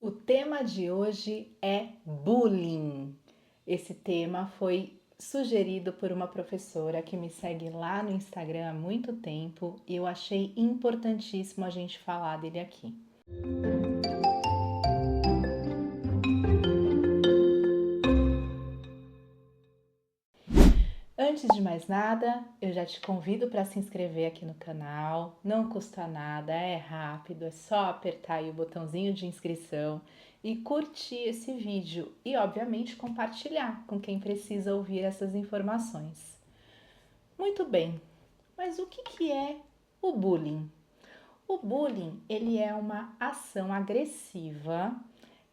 O tema de hoje é bullying. Esse tema foi sugerido por uma professora que me segue lá no Instagram há muito tempo e eu achei importantíssimo a gente falar dele aqui. Antes de mais nada, eu já te convido para se inscrever aqui no canal. Não custa nada, é rápido, é só apertar aí o botãozinho de inscrição e curtir esse vídeo e, obviamente, compartilhar com quem precisa ouvir essas informações. Muito bem, mas o que é o bullying? O bullying, ele é uma ação agressiva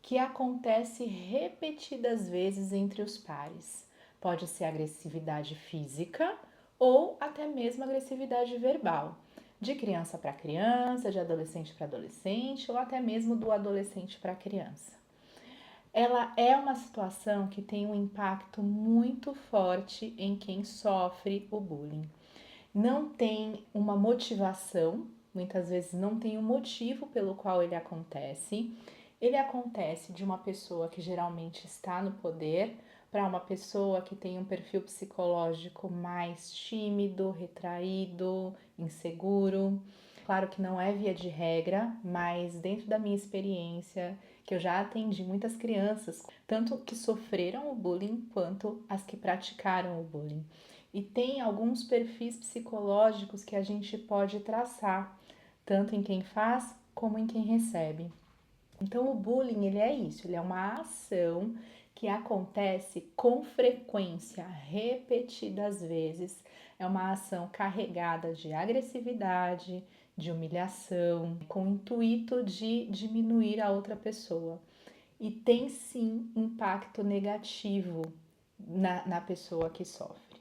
que acontece repetidas vezes entre os pares. Pode ser agressividade física ou até mesmo agressividade verbal, de criança para criança, de adolescente para adolescente ou até mesmo do adolescente para criança. Ela é uma situação que tem um impacto muito forte em quem sofre o bullying. Não tem uma motivação, muitas vezes não tem um motivo pelo qual ele acontece. Ele acontece de uma pessoa que geralmente está no poder para uma pessoa que tem um perfil psicológico mais tímido, retraído, inseguro. Claro que não é via de regra, mas dentro da minha experiência, que eu já atendi muitas crianças, tanto que sofreram o bullying quanto as que praticaram o bullying. E tem alguns perfis psicológicos que a gente pode traçar, tanto em quem faz como em quem recebe. Então o bullying, ele é isso, ele é uma ação que acontece com frequência, repetidas vezes. É uma ação carregada de agressividade, de humilhação, com o intuito de diminuir a outra pessoa. E tem sim impacto negativo na pessoa que sofre.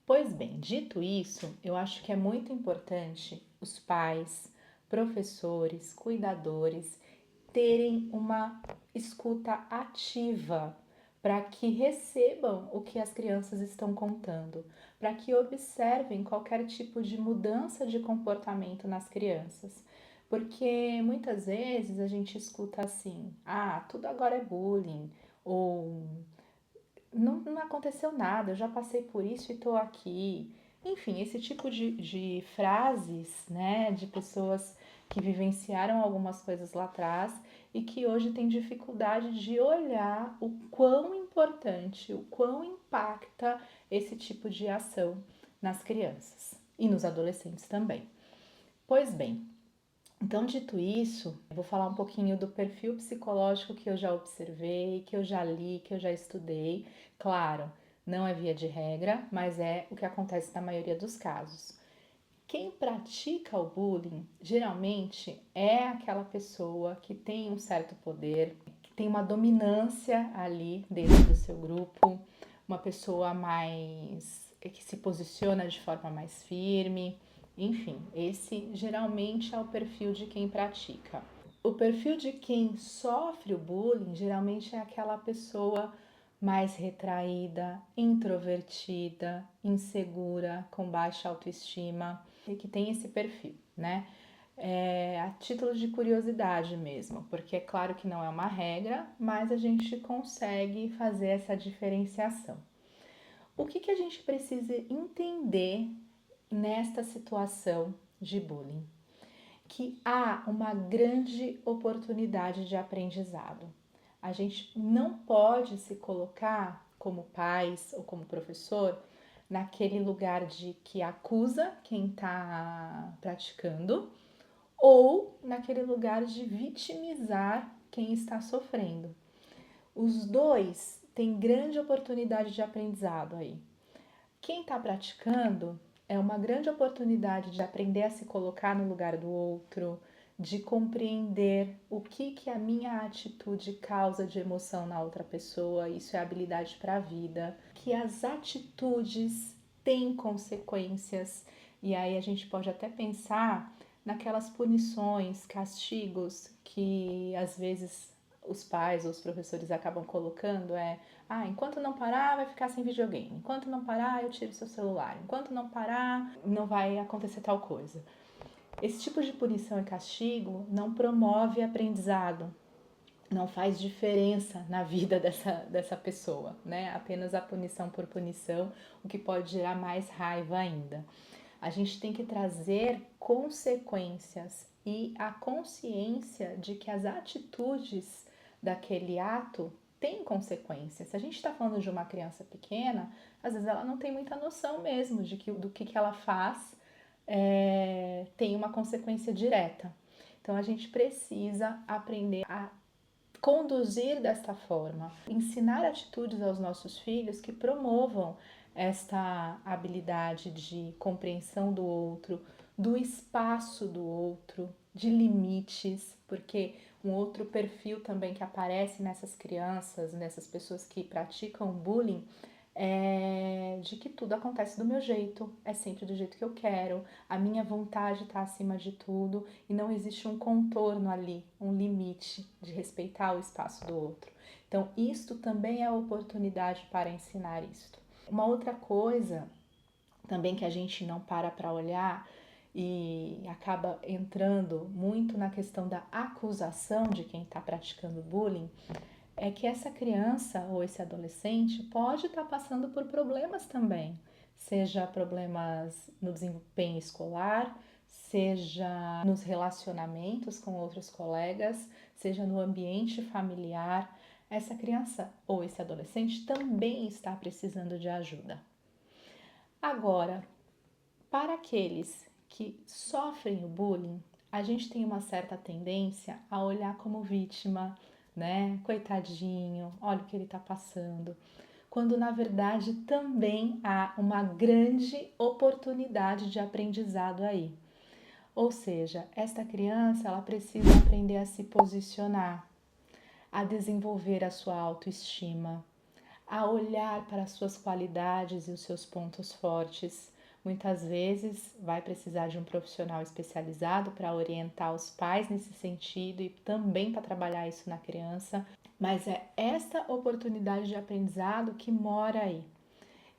Pois bem, dito isso, eu acho que é muito importante os pais, professores, cuidadores terem uma escuta ativa para que recebam o que as crianças estão contando, para que observem qualquer tipo de mudança de comportamento nas crianças. Porque muitas vezes a gente escuta assim: ah, tudo agora é bullying, ou não aconteceu nada, eu já passei por isso e tô aqui. Enfim, esse tipo de frases, né, de pessoas que vivenciaram algumas coisas lá atrás e que hoje têm dificuldade de olhar o quão importante, o quão impacta esse tipo de ação nas crianças e nos adolescentes também. Pois bem, então, dito isso, eu vou falar um pouquinho do perfil psicológico que eu já observei, que eu já li, que eu já estudei. Claro, não é via de regra, mas é o que acontece na maioria dos casos. Quem pratica o bullying geralmente é aquela pessoa que tem um certo poder, que tem uma dominância ali dentro do seu grupo, uma pessoa mais que se posiciona de forma mais firme. Enfim, esse geralmente é o perfil de quem pratica. O perfil de quem sofre o bullying geralmente é aquela pessoa mais retraída, introvertida, insegura, com baixa autoestima e que tem esse perfil, né? A título de curiosidade mesmo, porque é claro que não é uma regra, mas a gente consegue fazer essa diferenciação. O que a gente precisa entender nesta situação de bullying? Que há uma grande oportunidade de aprendizado. A gente não pode se colocar como pais ou como professor naquele lugar de que acusa quem está praticando ou naquele lugar de vitimizar quem está sofrendo. Os dois têm grande oportunidade de aprendizado aí. Quem está praticando é uma grande oportunidade de aprender a se colocar no lugar do outro, de compreender o que a minha atitude causa de emoção na outra pessoa. Isso é habilidade para a vida. Que as atitudes têm consequências. E aí a gente pode até pensar naquelas punições, castigos que às vezes os pais ou os professores acabam colocando enquanto não parar, vai ficar sem videogame. Enquanto não parar, eu tiro seu celular. Enquanto não parar, não vai acontecer tal coisa. Esse tipo de punição e castigo não promove aprendizado. não faz diferença na vida dessa pessoa, né? Apenas a punição por punição, o que pode gerar mais raiva ainda. A gente tem que trazer consequências e a consciência de que as atitudes daquele ato têm consequências. Se a gente está falando de uma criança pequena, às vezes ela não tem muita noção mesmo do que ela faz tem uma consequência direta. Então a gente precisa aprender a conduzir desta forma, ensinar atitudes aos nossos filhos que promovam esta habilidade de compreensão do outro, do espaço do outro, de limites, porque um outro perfil também que aparece nessas crianças, nessas pessoas que praticam bullying, é de que tudo acontece do meu jeito, é sempre do jeito que eu quero, a minha vontade está acima de tudo e não existe um contorno ali, um limite de respeitar o espaço do outro. Então, isto também é oportunidade para ensinar isto. Uma outra coisa também que a gente não para olhar e acaba entrando muito na questão da acusação de quem está praticando bullying é que essa criança ou esse adolescente pode estar passando por problemas também, seja problemas no desempenho escolar, seja nos relacionamentos com outros colegas, seja no ambiente familiar. Essa criança ou esse adolescente também está precisando de ajuda. Agora, para aqueles que sofrem o bullying, a gente tem uma certa tendência a olhar como vítima, né? Coitadinho, olha o que ele está passando. Quando na verdade também há uma grande oportunidade de aprendizado aí. Ou seja, esta criança ela precisa aprender a se posicionar, a desenvolver a sua autoestima, a olhar para as suas qualidades e os seus pontos fortes. Muitas vezes vai precisar de um profissional especializado para orientar os pais nesse sentido e também para trabalhar isso na criança, mas é esta oportunidade de aprendizado que mora aí.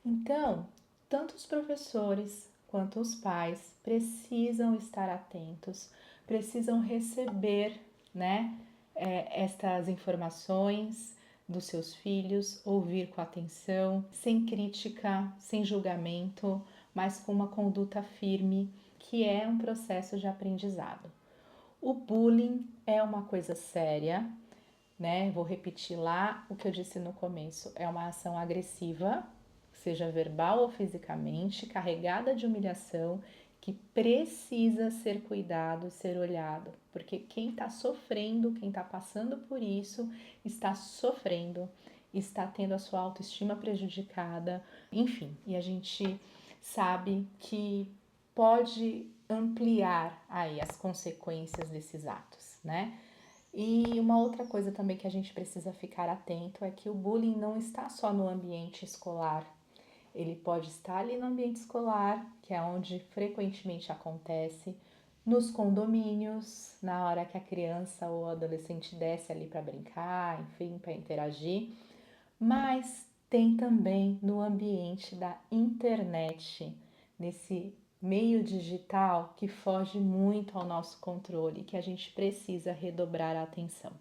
Então, tanto os professores quanto os pais precisam estar atentos, precisam receber, né, estas informações dos seus filhos, ouvir com atenção, sem crítica, sem julgamento, mas com uma conduta firme, que é um processo de aprendizado. O bullying é uma coisa séria, né? Vou repetir lá o que eu disse no começo: é uma ação agressiva, seja verbal ou fisicamente, carregada de humilhação, que precisa ser cuidado, ser olhado, porque quem está sofrendo, quem está passando por isso, está sofrendo, está tendo a sua autoestima prejudicada, enfim, e a gente sabe que pode ampliar aí as consequências desses atos, né? E uma outra coisa também que a gente precisa ficar atento é que o bullying não está só no ambiente escolar. Ele pode estar ali no ambiente escolar, que é onde frequentemente acontece, nos condomínios, na hora que a criança ou o adolescente desce ali para brincar, enfim, para interagir, mas tem também no ambiente da internet, nesse meio digital que foge muito ao nosso controle, que a gente precisa redobrar a atenção.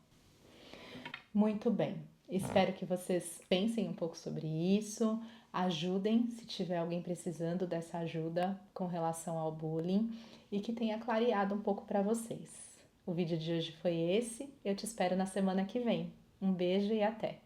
Muito bem, espero que vocês pensem um pouco sobre isso, ajudem se tiver alguém precisando dessa ajuda com relação ao bullying e que tenha clareado um pouco para vocês. O vídeo de hoje foi esse, eu te espero na semana que vem. Um beijo e até!